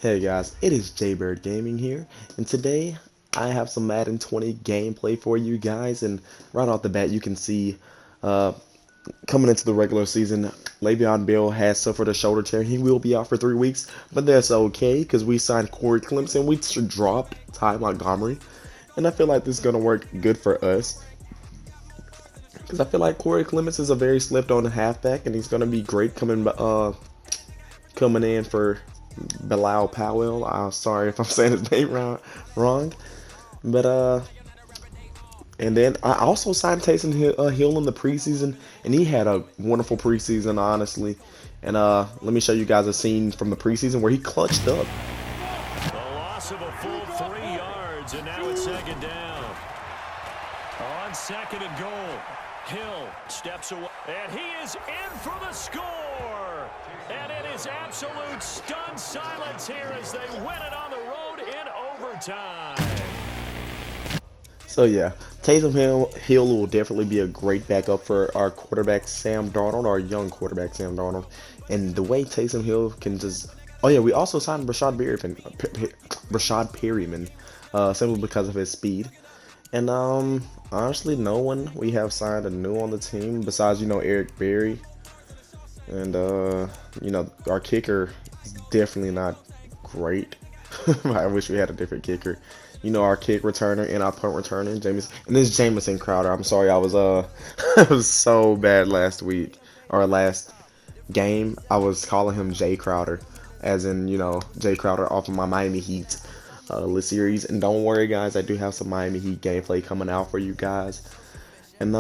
Hey guys, it is Jaybird Gaming here, and today I have some Madden 20 gameplay for you guys. And right off the bat, you can see uh, coming into the regular season, Le'Veon Bell has suffered a shoulder tear. He will be out for 3 weeks, but that's okay because we signed Corey Clemson and we dropped Ty Montgomery, and I feel like this is gonna work good for us because I feel like Corey Clemens is a very slept-on halfback, and he's gonna be great coming in for Bilal Powell. Sorry if I'm saying his name wrong. But and then I also signed Taysom Hill in the preseason, and he had a wonderful preseason, honestly. And let me show you guys a scene from the preseason where he clutched up. The loss of a full 3 yards, and now it's second down. On second and goal, Hill steps away, and he is in for the score. And it is absolute stunned silence here as they win it on the road in overtime. So yeah, Hill will definitely be a great backup for our quarterback Sam Darnold, our young quarterback Sam Darnold. And the way Taysom Hill can just, oh yeah, we also signed Rashad Perryman, simply because of his speed. And honestly, no one we have signed a new on the team besides Eric Berry. And our kicker is definitely not great. I wish we had a different kicker. Our kick returner and our punt returner, James, and this is Jamison Crowder. I'm sorry, I was I was so bad last week or last game. I was calling him Jay Crowder, as in Jay Crowder off of my Miami Heat series. And don't worry, guys, I do have some Miami Heat gameplay coming out for you guys. And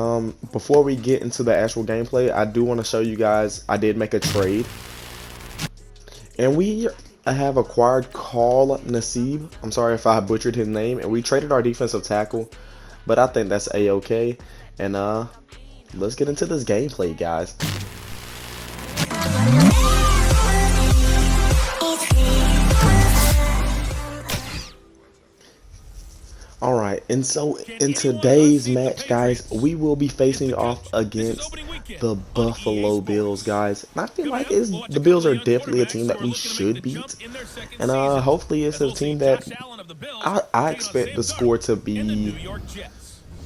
before we get into the actual gameplay, I do want to show you guys I did make a trade, and we have acquired Carl Nassib. I'm sorry if I butchered his name, and we traded our defensive tackle, but I think that's a-okay. And let's get into this gameplay, guys. Alright, and so in today's match, guys, we will be facing off against the Buffalo Bills, guys. And I feel like the Bills are definitely a team that we should beat. And hopefully it's a team that I expect the score to be,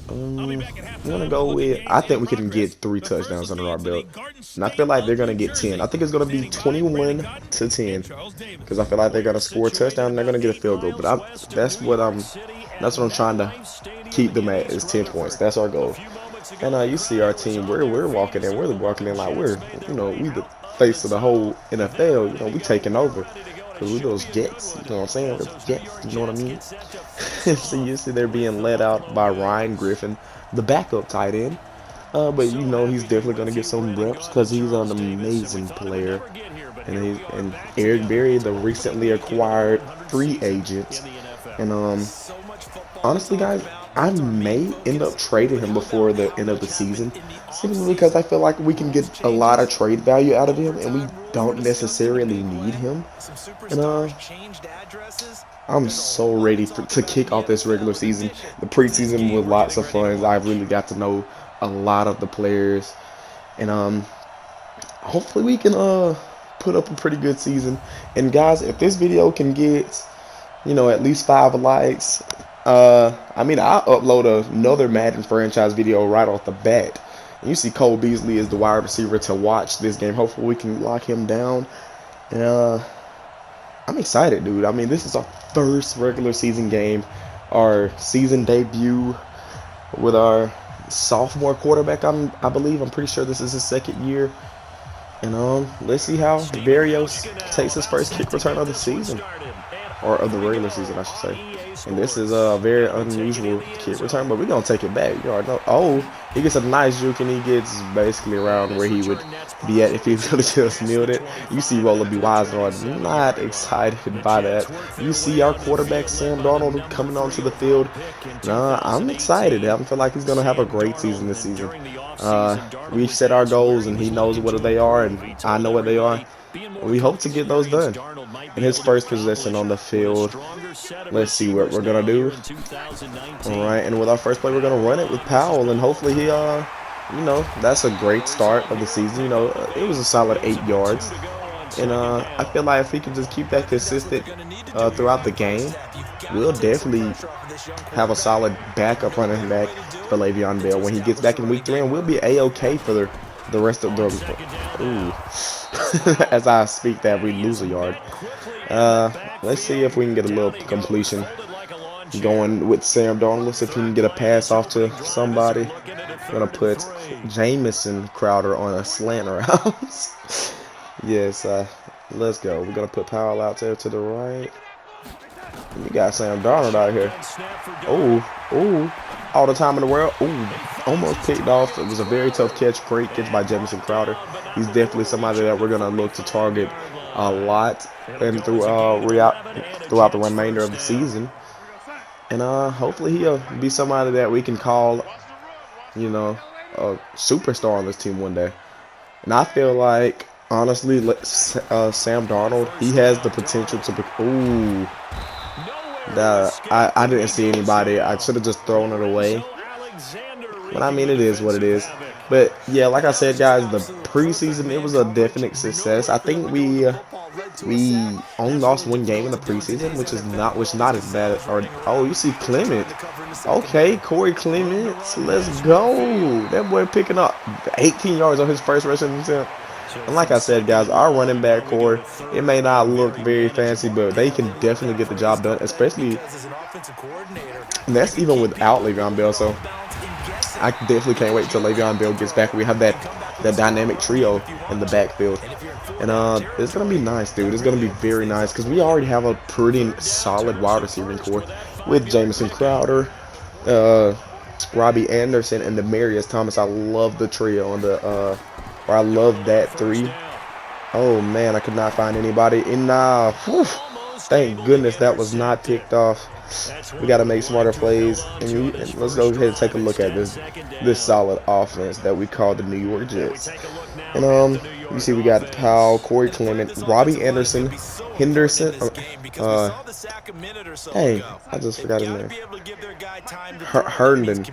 I'm going to go with, I think we can get 3 touchdowns under our belt. And I feel like they're going to get 10. I think it's going to be 21-10. Because I feel like they're going to score a touchdown and they're going to get a field goal. But that's what I'm trying to keep them at, is 10 points. That's our goal. And you see our team, we're walking in. We're walking in like we the face of the whole NFL. We taking over. Because we those Jets, you know what I'm saying? Those Jets, you know what I mean? So you see they're being led out by Ryan Griffin, the backup tight end. But he's definitely going to get some reps because he's an amazing player. And Eric Berry, the recently acquired free agent. And honestly, guys, I may end up trading him before the end of the season, simply because I feel like we can get a lot of trade value out of him, and we don't necessarily need him. And I'm so ready to kick off this regular season. The preseason was lots of fun. I really got to know a lot of the players, and hopefully we can put up a pretty good season. And guys, if this video can get at least 5 likes, I'll upload another Madden franchise video right off the bat. And you see Cole Beasley is the wide receiver to watch this game. Hopefully we can lock him down. And I'm excited, dude. I mean, this is our first regular season game, our season debut with our sophomore quarterback. I believe. I'm pretty sure this is his second year. And let's see how Barrios takes his first kick return of the season. Or of the regular season, I should say. And this is a very unusual kick return, but we're going to take it back. You already know. Oh, he gets a nice juke, and he gets basically around where he would be at if he would have just nailed it. You see Roller B. Wise not excited by that. You see our quarterback, Sam Darnold, coming onto the field. I'm excited. I feel like he's going to have a great season this season. We've set our goals, and he knows what they are, and I know what they are. We hope to get those done. In his first possession on the field, let's see what we're going to do. Alright, and with our first play, we're going to run it with Powell, and hopefully he, that's a great start of the season. It was a solid 8 yards. And I feel like if he can just keep that consistent throughout the game, we'll definitely have a solid backup running back for Le'Veon Bell when he gets back in week 3, and we'll be a-okay for the rest of the. Ooh, as I speak that, we lose a yard. Let's see if we can get a little completion going with Sam Darnold. Let's see if he can get a pass off to somebody. Gonna put Jamison Crowder on a slant route. Yes, let's go. We're gonna put Powell out there to the right. You got Sam Darnold out here. All the time in the world. Almost picked off. It was a very tough catch. Great catch by Jamison Crowder. He's definitely somebody that we're gonna look to target a lot and throughout the remainder of the season. And hopefully he'll be somebody that we can call, you know, a superstar on this team one day. And I feel like, honestly, Sam Darnold, he has the potential to be. I didn't see anybody. I should have just thrown it away. But I mean, it is what it is. But yeah, like I said, guys, the preseason, it was a definite success. I think we only lost one game in the preseason, which is not as bad. You see Clement. Okay, Corey Clements, let's go. That boy picking up 18 yards on his first rushing attempt. And like I said, guys, our running back core, it may not look very fancy, but they can definitely get the job done, especially, and that's even without Le'Veon Bell. So I definitely can't wait till Le'Veon Bell gets back. We have that dynamic trio in the backfield. And it's going to be nice, dude. It's going to be very nice because we already have a pretty solid wide receiving core with Jamison Crowder, Robbie Anderson, and Demaryius Thomas. I love the trio on the I love that 3. Oh man, I could not find anybody. And thank goodness that was not picked off. We got to make smarter plays, and let's go ahead and take a look at this solid offense that we call the New York Jets. And you see we got Powell, Corey Clement, Robbie Anderson, Henderson. Hey, I just forgot his name. Herndon.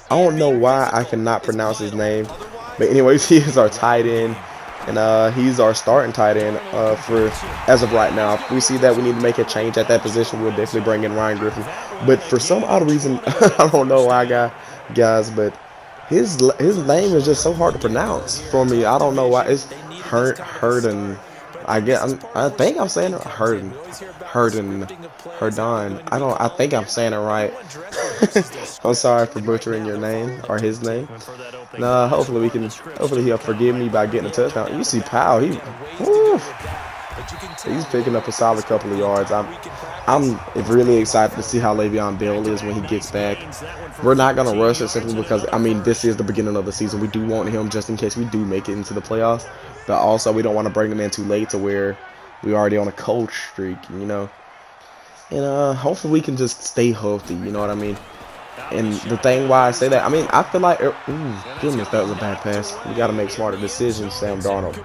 I don't know why I cannot pronounce his name, but anyways, he is our tight end. And he's our starting tight end for as of right now. If we see that we need to make a change at that position, we'll definitely bring in Ryan Griffin. But for some odd reason, I don't know why, guys, but his name is just so hard to pronounce for me. I don't know why. It's Herndon. I think I'm saying it Herndon. I think I'm saying it right. I'm sorry for butchering your name or his name. Nah, hopefully he'll forgive me by getting a touchdown. You see Powell, he's picking up a solid couple of yards. I'm really excited to see how Le'Veon Bell is when he gets back. We're not gonna rush it simply because this is the beginning of the season. We do want him just in case we do make it into the playoffs, but also we don't want to bring him in too late to where we're already on a cold streak, you know. And hopefully we can just stay healthy, you know what I mean. And the thing why I say that, I feel like, goodness, that was a bad pass. We got to make smarter decisions, Sam Darnold.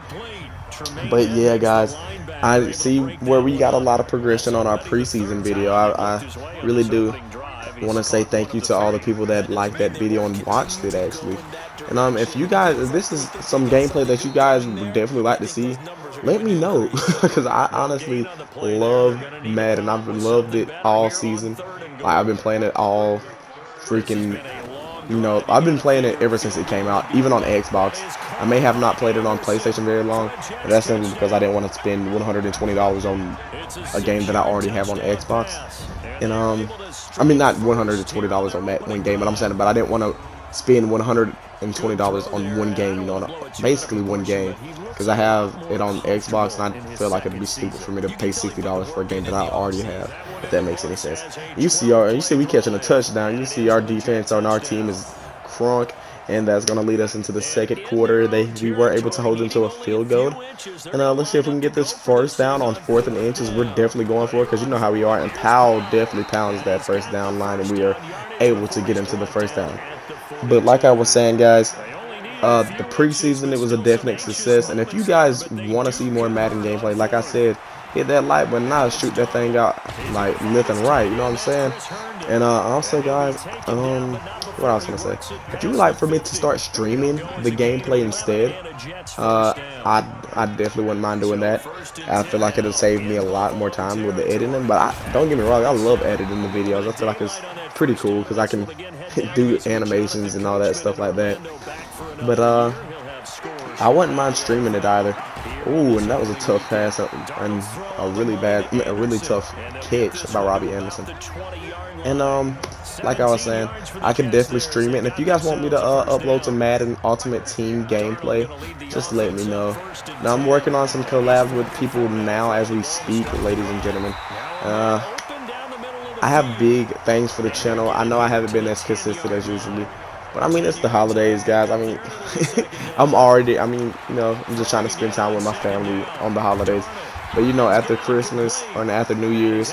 But yeah, guys, I see where we got a lot of progression on our preseason video. I really do want to say thank you to all the people that liked that video and watched it, actually. And if this is some gameplay that you guys would definitely like to see, let me know, because I honestly love Madden. I've loved it all season. I've been playing it all freaking, I've been playing it ever since it came out, even on Xbox. I may have not played it on PlayStation very long, but that's simply because I didn't want to spend $120 on a game that I already have on Xbox. And not $120 on that one game, but I didn't want to spend $120 on one game, basically one game, because I have it on Xbox, and I feel like it'd be stupid for me to pay $60 for a game that I already have, if that makes any sense. You see we catching a touchdown. You see our defense on our team is crunk, and that's going to lead us into the second quarter. We were able to hold them to a field goal. And let's see if we can get this first down on 4th and inches. We're definitely going for it, because you know how we are. And Powell definitely pounds that first down line, and we are able to get into the first down. But like I was saying, guys, the preseason, it was a definite success. And if you guys want to see more Madden gameplay, like I said, hit that like button, now shoot that thing out like left and right. You know what I'm saying? And also, guys, what I was gonna say, if you would like for me to start streaming the gameplay instead, I definitely wouldn't mind doing that. I feel like it'll save me a lot more time with the editing. But don't get me wrong, I love editing the videos. I feel like it's pretty cool because I can do animations and all that stuff like that. But I wouldn't mind streaming it either. Ooh, and that was a tough pass and a really tough catch by Robbie Anderson. And like I was saying, I can definitely stream it. And if you guys want me to upload to Madden Ultimate Team gameplay, just let me know. Now I'm working on some collabs with people now as we speak, ladies and gentlemen. I have big things for the channel. I know I haven't been as consistent as usually, but I mean, it's the holidays, guys. I mean, I'm just trying to spend time with my family on the holidays. But you know, after Christmas or after New Year's,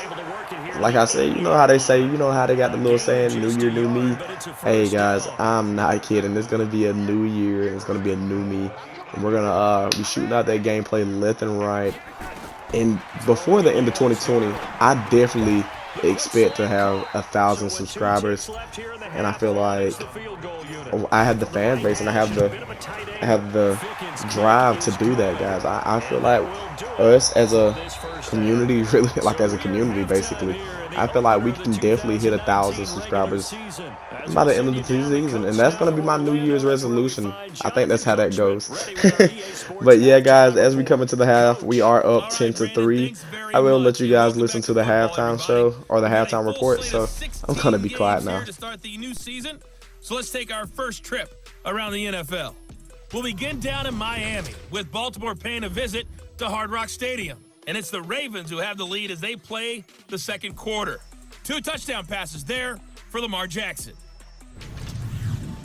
like I say, you know how they say, you know how they got the little saying, New Year, New Me. Hey guys, I'm not kidding. It's gonna be a new year, and it's gonna be a new me, and we're gonna be shooting out that gameplay left and right. And before the end of 2020, I definitely expect to have 1,000 subscribers, and I feel like I have the fan base and I have the drive to do that, guys. I feel like us as a community, really, like as a community basically, I feel like we can definitely hit 1,000 subscribers by the end of the season, and that's gonna be my New Year's resolution. I think that's how that goes. But yeah, guys, as we come into the half, we are up 10-3. I will let you guys listen to the halftime show or the halftime report, so I'm gonna be quiet now. So let's take our first trip around the NFL. We'll begin down in Miami, with Baltimore paying a visit to Hard Rock Stadium. And it's the Ravens who have the lead as they play the second quarter. 2 touchdown passes there for Lamar Jackson.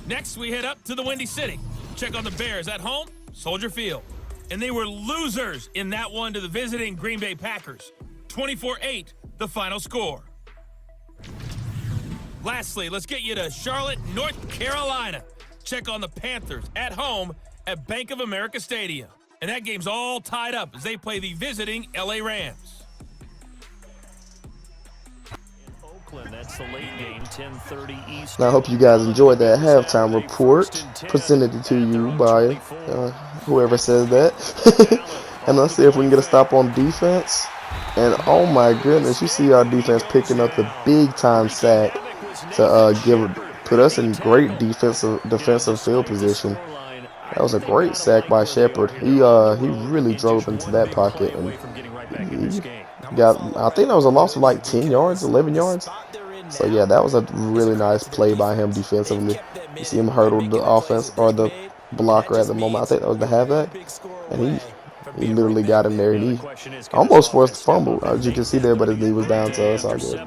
Next, we head up to the Windy City. Check on the Bears at home, Soldier Field. And they were losers in that one to the visiting Green Bay Packers. 24-8, the final score. Lastly, let's get you to Charlotte, North Carolina. Check on the Panthers at home at Bank of America Stadium. And that game's all tied up as they play the visiting LA Rams. That's the late game, 10:30 East. Now, I hope you guys enjoyed that halftime report presented to you by whoever says that. And let's see if we can get a stop on defense. And oh my goodness, you see our defense picking up the big time sack to put us in great defensive field position. That was a great sack by Shepard. He really drove into that pocket, and he got, I think that was a loss of like 10 yards, 11 yards. So yeah, that was a really nice play by him defensively. You see him hurdle the offense or the blocker at the moment. I think that was the halfback, and he literally got in there, and he almost forced the fumble, as you can see there, but his knee was down, so it's all good.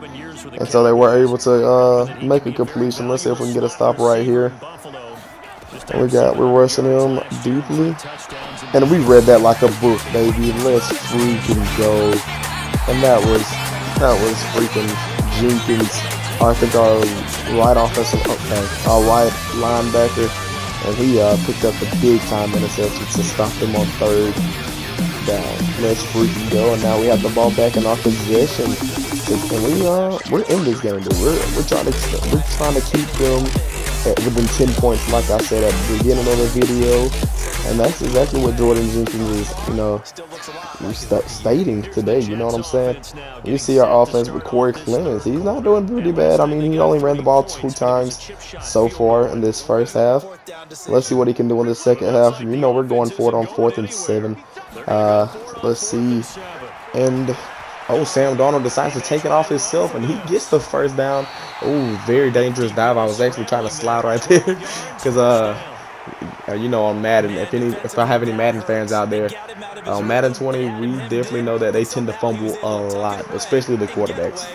And so they were able to make a completion. Let's see if we can get a stop right here. And we're rushing him deeply, and we read that like a book, baby. Let's freaking go. And that was freaking Jenkins. I think our right linebacker, and he picked up the big time interception to stop them on third down. Let's freaking go. And now we have the ball back in our possession, and we're in this game, dude. We're trying to keep them within 10 points, like I said at the beginning of the video. And that's exactly what Jordan Jenkins is, stating today. You know what I'm saying? You see our offense with Corey Clemens. He's not doing pretty bad. I mean, he only ran the ball 2 times so far in this first half. Let's see what he can do in the second half. You know, we're going for it on 4th and 7. Let's see. And Sam Darnold decides to take it off himself, and he gets the first down. Oh, very dangerous dive. I was actually trying to slide right there because you know, on Madden, if I have any Madden fans out there, on Madden 20, we definitely know that they tend to fumble a lot, especially the quarterbacks.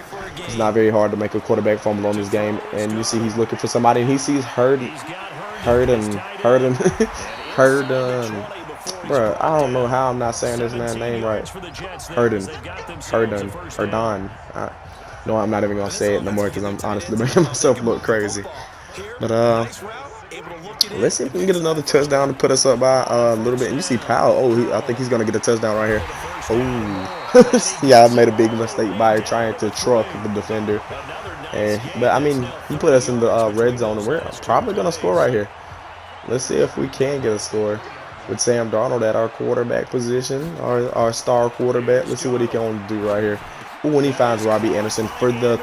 It's not very hard to make a quarterback fumble on this game, and you see he's looking for somebody, and he sees Herden. Bruh, I don't know how I'm not saying this man's name right. Herden. No, I'm not even gonna say it no more because I'm honestly making myself look crazy. But let's see if we can get another touchdown to put us up by a little bit. And you see Powell. I think he's gonna get a touchdown right here. Yeah, I made a big mistake by trying to truck the defender. But I mean, he put us in the red zone, and we're probably gonna score right here. Let's see if we can get a score with Sam Darnold at our quarterback position, our star quarterback. Let's see what he can do right here. Ooh, when he finds Robbie Anderson for the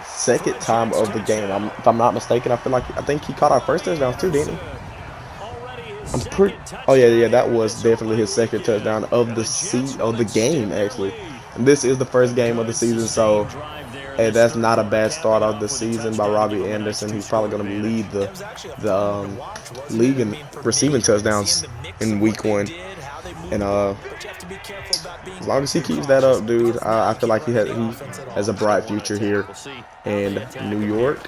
second time of the game. If I'm not mistaken, I think he caught our first touchdown too, didn't he? I'm pretty. Oh yeah, that was definitely his second touchdown of the game actually. And this is the first game of the season, so hey, that's not a bad start of the season by Robbie Anderson. He's probably going to lead the league in receiving touchdowns in week 1. And as long as he keeps that up, dude, I feel like he has a bright future here in New York.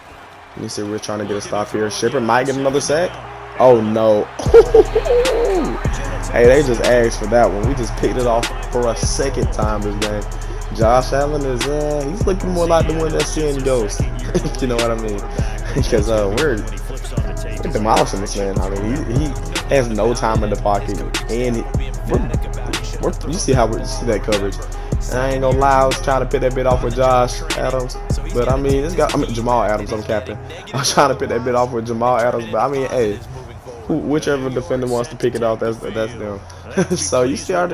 Let me see, we're trying to get a stop here. Shepard might get another sack. Oh no. Hey, they just asked for that one. We just picked it off for a second time this game. Josh Allen is he's looking more like the one that's seeing ghosts. You know what I mean? Because we're demolishing this man. I mean, he has no time in the pocket, and you see that coverage. And I ain't gonna lie, I was trying to pick that bit off with Josh Adams, but I mean, Jamal Adams. I'm capping. I was trying to pick that bit off with Jamal Adams, but I mean, hey, whichever defender wants to pick it off, that's them. So you see our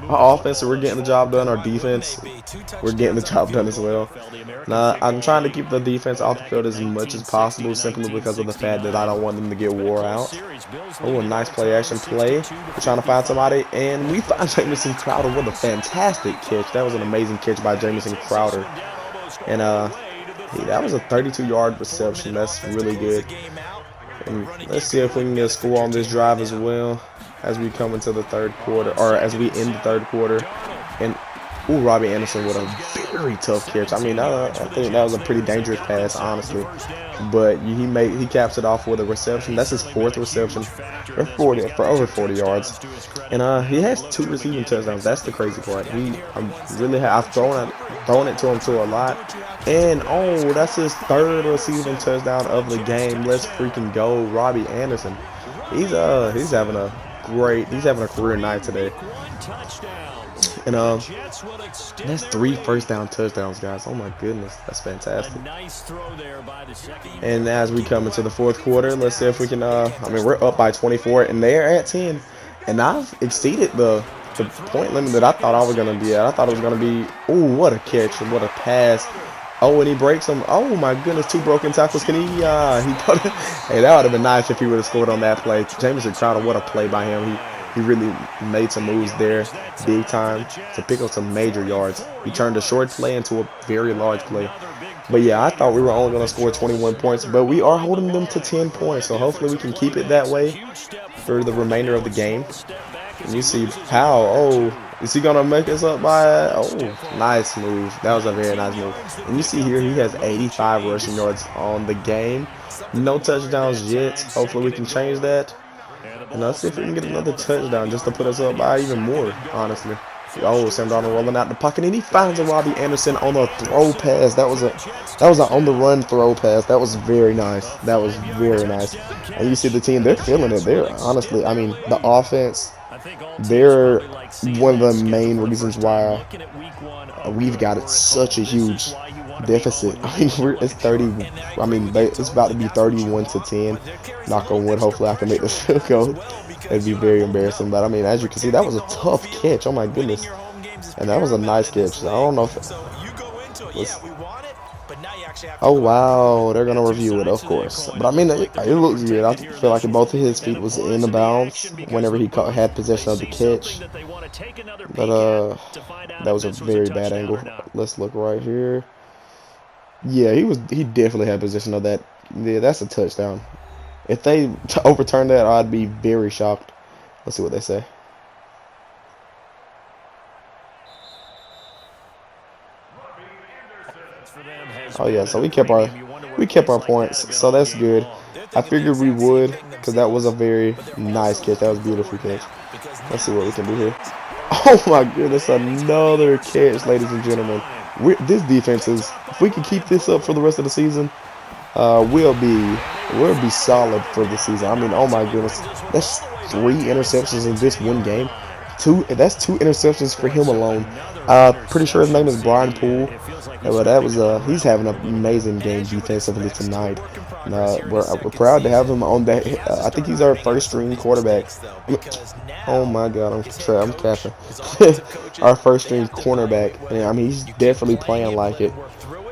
offense, we're getting the job done. Our defense, we're getting the job done as well. Now, I'm trying to keep the defense off the field as much as possible, simply because of the fact that I don't want them to get wore out. Oh, a nice play action play. We're trying to find somebody, and we find Jamison Crowder. What a fantastic catch. That was an amazing catch by Jamison Crowder. And that was a 32-yard reception. That's really good. And let's see if we can get a score on this drive as well as we come into the third quarter, or as we end the third quarter. And ooh, Robbie Anderson with a very tough catch. I mean, I think that was a pretty dangerous pass, honestly. But he caps it off with a reception. That's his 4th reception for over 40 yards. And he has 2 receiving touchdowns. That's the crazy part. I've thrown it to him too a lot. And oh, that's his 3rd receiving touchdown of the game. Let's freaking go, Robbie Anderson. He's having a career night today. And that's 3 first down touchdowns, guys. Oh my goodness, that's fantastic. And as we come into the 4th quarter, let's see if we can. I mean, we're up by 24, and they're at 10, and I've exceeded the point limit that I thought I was gonna be at. I thought it was gonna be. Oh, what a catch and what a pass! Oh, and he breaks him. Oh my goodness, 2 broken tackles. Can he? Hey, that would have been nice if he would have scored on that play. Jamison Crowder, what a play by him. He really made some moves there, big time, to pick up some major yards. He turned a short play into a very large play. But yeah, I thought we were only going to score 21 points, but we are holding them to 10 points. So hopefully we can keep it that way for the remainder of the game. And you see Powell. Oh, is he going to make us up by? Oh, nice move. That was a very nice move. And you see here he has 85 rushing yards on the game. No touchdowns yet. Hopefully we can change that. And let's see if we can get another touchdown just to put us up by even more, honestly. Oh, Sam Darnold rolling out the pocket, and he finds a Robbie Anderson on a throw pass. That was an on-the-run throw pass. That was very nice. That was very nice. And you see the team, they're feeling it. They're honestly, I mean, the offense, they're one of the main reasons why we've got such a huge deficit. I mean, it's 30. I mean, it's about to be 31-10. Knock on wood. Hopefully, I can make this field goal. It'd be very embarrassing, but I mean, as you can see, that was a tough catch. Oh my goodness, and that was a nice catch. I don't know if. Oh wow, they're gonna review it, of course. But I mean, it looks good. I feel like both of his feet was in the bounds whenever he had possession of the catch. But that was a very bad angle. Let's look right here. Yeah, he definitely had possession of that. Yeah, that's a touchdown. If they overturn that, I'd be very shocked. Let's see what they say. Oh yeah, so we kept our points, so that's good. I figured we would, because that was a very nice catch. That was a beautiful catch. Let's see what we can do here. Oh my goodness, another catch, ladies and gentlemen. This defense is, if we can keep this up for the rest of the season, we'll be solid for the season. I mean, oh my goodness, that's 3 interceptions in this one game. That's 2 interceptions for him alone. Pretty sure his name is Brian Poole. But that was he's having an amazing game defensively tonight. And, we're proud to have him on that. I think he's our first string quarterback. Oh my God, I'm capping. Our first string cornerback. And, I mean, he's definitely playing like it.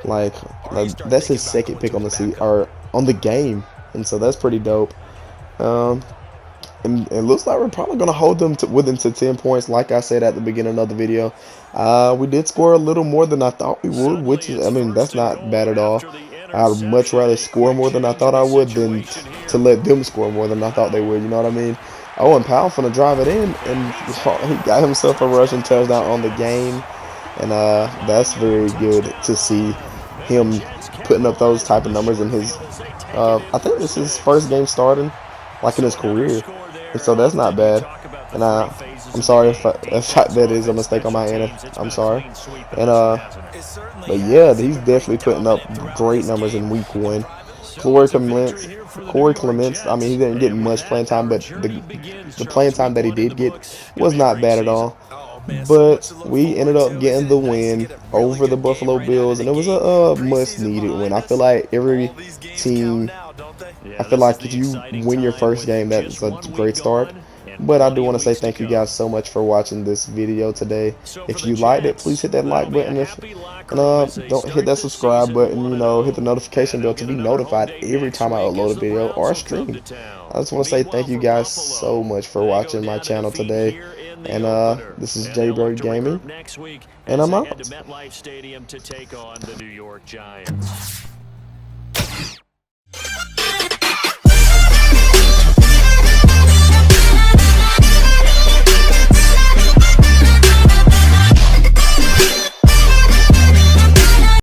Like that's his second pick on the seat or on the game, and so that's pretty dope. And it looks like we're probably going to hold them within to 10 points, like I said at the beginning of the video. We did score a little more than I thought we would, which is, I mean, that's not bad at all. I'd much rather score more than I thought I would than to let them score more than I thought they would, you know what I mean? Oh, and Powell finna drive it in, and he got himself a rushing touchdown on the game. And that's very good to see him putting up those type of numbers in his, I think this is his first game starting, like in his career. And so that's not bad. And I'm sorry if that is a mistake on my end. I'm sorry. And but yeah, he's definitely putting up great numbers in week 1. Corey Clements, I mean, he didn't get much playing time, but the playing time that he did get was not bad at all. But we ended up getting the win over the Buffalo Bills, and it was a much-needed win. I feel like every team, I feel like if you win your first game, that's a great start. But I do want to say thank you guys so much for watching this video today. If you liked it, please hit that like button. And don't hit that subscribe button. You know, hit the notification bell to be notified every time I upload a video or a stream. I just want to say thank you guys so much for watching my channel today. And this is Jaybird Gaming, and I'm out.